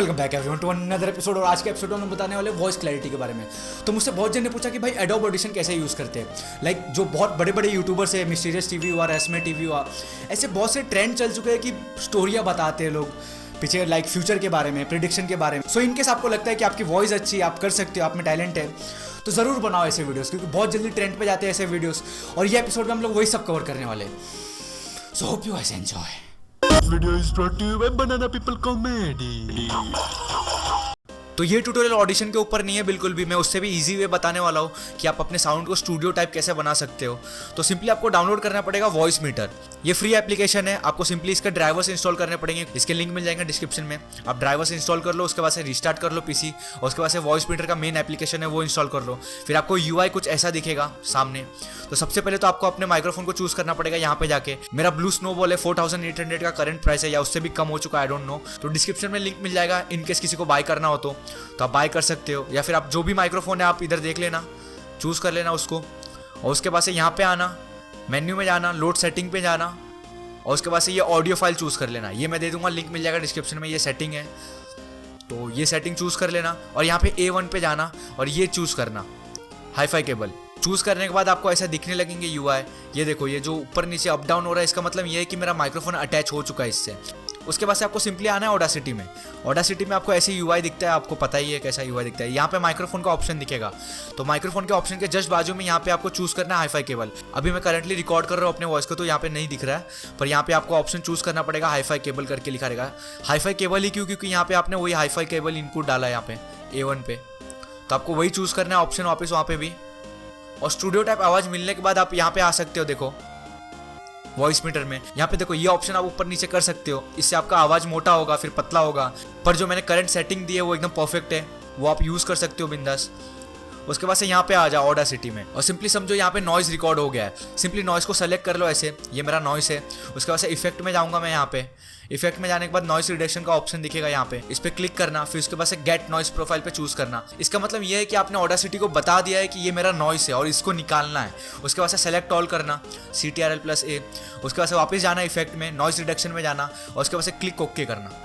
Welcome back everyone to another episode. और आज के एपिसोड में हम बताने वाले वॉइस क्लैरिटी के बारे में। तो मुझसे बहुत जन ने पूछा कि भाई एडोब ऑडिशन कैसे यूज़ करते हैं। लाइक जो बहुत बड़े बड़े यूट्यूबर्स है, मिस्टीरियस टीवी हुआ, रेसमे टीवी हुआ, ऐसे बहुत से ट्रेंड चल चुके हैं कि स्टोरियाँ बताते हैं लोग पीछे, लाइक फ्यूचर के बारे में, प्रिडिक्शन के बारे में। सो इनकेस आपको लगता है कि आपकी वॉइस अच्छी है, आप कर सकते हो, आप में टैलेंट है, तो ज़रूर बनाओ ऐसे वीडियोस, क्योंकि बहुत जल्दी ट्रेंड पे जाते हैं ऐसे वीडियोस। और ये एपिसोड में हम लोग वही सब कवर करने वाले हैं। So hope you guys enjoy. Video is brought to you by Banana People Comedy. तो ये ट्यूटोरियल ऑडिशन के ऊपर नहीं है बिल्कुल भी, मैं उससे भी इजी वे बताने वाला हूँ कि आप अपने साउंड को स्टूडियो टाइप कैसे बना सकते हो। तो सिंपली आपको डाउनलोड करना पड़ेगा वॉइस मीटर। ये फ्री एप्लीकेशन है, आपको सिंपली इसके ड्राइवर्स इंस्टॉल करने पड़ेंगे, इसके लिंक मिल जाएंगे डिस्क्रिप्शन में। आप ड्राइवर्स इंस्टॉल कर लो, उसके बाद से रिस्टार्ट कर लो पीसी, और उसके बाद से वॉइस मीटर का मेन एप्लीकेशन है वो इंस्टॉल कर लो। फिर आपको यूआई कुछ ऐसा दिखेगा सामने। तो सबसे पहले तो आपको अपने माइक्रोफोन को चूज करना पड़ेगा यहाँ पे जाके। मेरा ब्लू स्नोबॉल है, 4800 का करंट प्राइस है, या उससे भी कम हो चुका है, आई डोंट नो। तो डिस्क्रिप्शन में लिंक मिल जाएगा, इनकेस किसी को बाय करना हो तो आप बाय कर सकते हो। या फिर आप जो भी माइक्रोफोन है आप इधर देख लेना, चूज कर लेना उसको, और उसके बाद से यहाँ पे आना, मेन्यू में जाना, लोड सेटिंग पे जाना, और उसके बाद से ये ऑडियो फाइल चूज कर लेना। ये मैं दे दूंगा, लिंक मिल जाएगा डिस्क्रिप्शन में, ये सेटिंग है। तो ये सेटिंग चूज कर लेना, और यहाँ पे A1 पे जाना और ये चूज करना, हाईफाई केबल। चूज करने के बाद आपको ऐसा दिखने लगेंगे यूआई। ये देखो, ये जो ऊपर नीचे अप डाउन हो रहा है, इसका मतलब ये है कि मेरा माइक्रोफोन अटैच हो चुका है इससे। उसके बाद से आपको सिंपली आना है ऑडासिटी में। ऑडासिटी में आपको ऐसे यूआई दिखता है, आपको पता ही है कैसा यूआई दिखता है। यहाँ पे माइक्रोफोन का ऑप्शन दिखेगा, तो माइक्रोफोन के ऑप्शन के जस्ट बाजू में यहाँ पे आपको चूज करना है हाईफाई केबल। अभी मैं करंटली रिकॉर्ड कर रहा हूँ अपने वॉइस को, तो यहाँ पे नहीं दिख रहा है, पर यहाँ पे आपको ऑप्शन चूज करना पड़ेगा, हाईफाई केबल करके लिखा रहेगा। हाईफाई केबल ही क्यों? क्योंकि यहाँ पे आपने वही हाईफाई केबल इनपुट डाला है यहाँ पे A1 पे, तो आपको वही चूज करना है ऑप्शन वापस वहाँ पे भी। और स्टूडियो टाइप आवाज मिलने के बाद आप यहाँ पे आ सकते हो, देखो वॉइस मीटर में। यहाँ पे देखो, ये ऑप्शन आप ऊपर नीचे कर सकते हो, इससे आपका आवाज मोटा होगा फिर पतला होगा। पर जो मैंने करंट सेटिंग दी है वो एकदम परफेक्ट है, वो आप यूज कर सकते हो बिंदास। उसके बाद से यहाँ पे आ जाओ ऑडासिटी में, और सिंपली समझो यहाँ पे नॉइज रिकॉर्ड हो गया है। सिंपली नॉइज को सेलेक्ट कर लो ऐसे, ये मेरा नॉइस है। उसके बाद से इफेक्ट में जाऊंगा मैं, यहाँ पे इफेक्ट में जाने के बाद नॉइस रिडक्शन का ऑप्शन दिखेगा यहाँ पे, इस पे क्लिक करना। फिर उसके बाद से गेट नॉइस प्रोफाइल पे चूज करना। इसका मतलब ये है कि आपने ऑडासिटी को बता दिया है कि ये मेरा नॉइस है और इसको निकालना है। उसके बाद से सेलेक्ट ऑल करना, CTRL+A। उसके बाद से वापस जाना इफेक्ट में, नॉइस रिडक्शन में जाना, और उसके बाद से क्लिक ओके करना।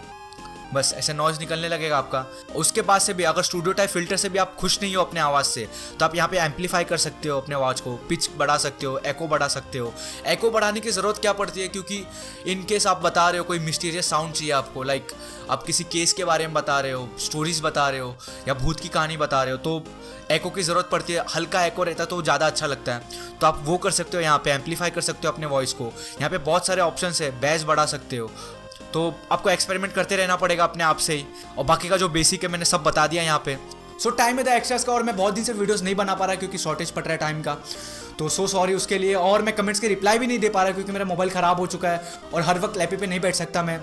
बस ऐसे नॉइज निकलने लगेगा आपका। उसके बाद से भी अगर स्टूडियो टाइप फिल्टर से भी आप खुश नहीं हो अपने आवाज़ से, तो आप यहाँ पे एम्पलीफाई कर सकते हो अपने आवाज़ को, पिच बढ़ा सकते हो, एको बढ़ा सकते हो। एको बढ़ाने की ज़रूरत क्या पड़ती है? क्योंकि इन केस आप बता रहे हो कोई मिस्टीरियस साउंड चाहिए आपको, लाइक आप किसी केस के बारे में बता रहे हो, स्टोरीज बता रहे हो, या भूत की कहानी बता रहे हो, तो एको की ज़रूरत पड़ती है। हल्का एको रहता है तो ज़्यादा अच्छा लगता है, तो आप वो कर सकते हो। यहाँ पे एम्पलीफाई कर सकते हो अपने वॉइस को। यहाँ पे बहुत सारे ऑप्शन है, बेस बढ़ा सकते हो। तो आपको एक्सपेरिमेंट करते रहना पड़ेगा अपने आप से ही, और बाकी का जो बेसिक है मैंने सब बता दिया यहाँ पे। सो टाइम है द एक्स्ट्रास का, और मैं बहुत दिन से वीडियोस नहीं बना पा रहा क्योंकि शॉर्टेज पड़ रहा है टाइम का, तो सो सॉरी उसके लिए। और मैं कमेंट्स के रिप्लाई भी नहीं दे पा रहा क्योंकि मेरा मोबाइल ख़राब हो चुका है और हर वक्त लैपटॉप पे नहीं बैठ सकता मैं,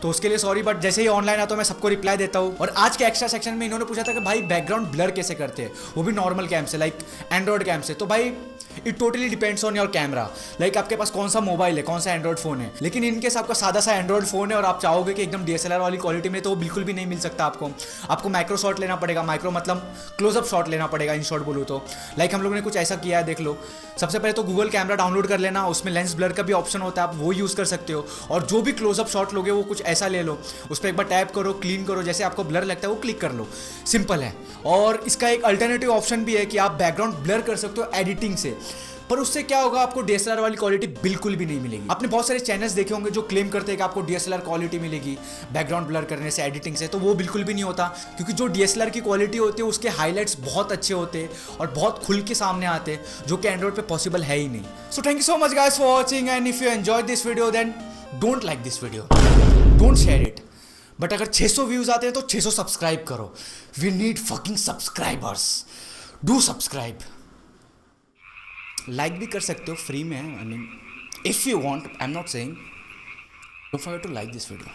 तो उसके लिए सॉरी। बट जैसे ही ऑनलाइन आता हूँ मैं सबको रिप्लाई देता हूँ। और आज के एक्स्ट्रा सेक्शन में इन्होंने पूछा था कि भाई बैकग्राउंड ब्लर कैसे करते हैं, वो भी नॉर्मल कैम से, लाइक एंड्रॉयड कैम से। तो भाई it totally depends on your camera, like आपके पास कौन सा मोबाइल है, कौन सा एंड्रॉयड फोन है। लेकिन इनकेस आपका सादा सा एंड्रॉयड फोन है और आप चाहोगे कि एकदम DSLR वाली क्वालिटी में, तो वो बिल्कुल भी नहीं मिल सकता आपको माइक्रो शॉट लेना पड़ेगा। माइक्रो मतलब क्लोजअप शॉट लेना पड़ेगा, इन शॉट बोलूँ तो। लाइक हम लोगों ने कुछ ऐसा किया है, देख लो। सबसे पहले तो गूगल कैमरा डाउनलोड कर लेना, उसमें लेंस ब्लर का भी ऑप्शन होता है, आप वो यूज़ कर सकते हो। और जो भी क्लोजअप शॉट लोगे वो कुछ ऐसा ले लो, उस पर एक बार टैप करो, क्लीन करो, जैसे आपको ब्लर लगता है वो क्लिक कर लो, सिंपल है। और इसका एक अल्टरनेटिव ऑप्शन भी है कि आप बैकग्राउंड ब्लर कर सकते हो एडिटिंग से, पर उससे क्या होगा, आपको DSLR वाली क्वालिटी बिल्कुल भी नहीं मिलेगी। आपने बहुत सारे चैनल्स देखे होंगे जो क्लेम करते हैं कि आपको DSLR क्वालिटी मिलेगी बैकग्राउंड ब्लर करने से, एडिटिंग से, तो वो बिल्कुल भी नहीं होता। क्योंकि जो DSLR की क्वालिटी होती है उसके हाईलाइट्स बहुत अच्छे होते हैं और बहुत खुल के सामने आते हैं, जो कि एंड्रॉइड पे पॉसिबल है ही नहीं। So thank you so much guys for watching, and if you enjoy this video then don't like this video, don't share it. But अगर 600 व्यूज आते हैं तो 600 सब्सक्राइब करो। We need fucking subscribers, do subscribe. Like भी कर सकते हो, free में है। I mean if you want, I am not saying, don't forget to like this video.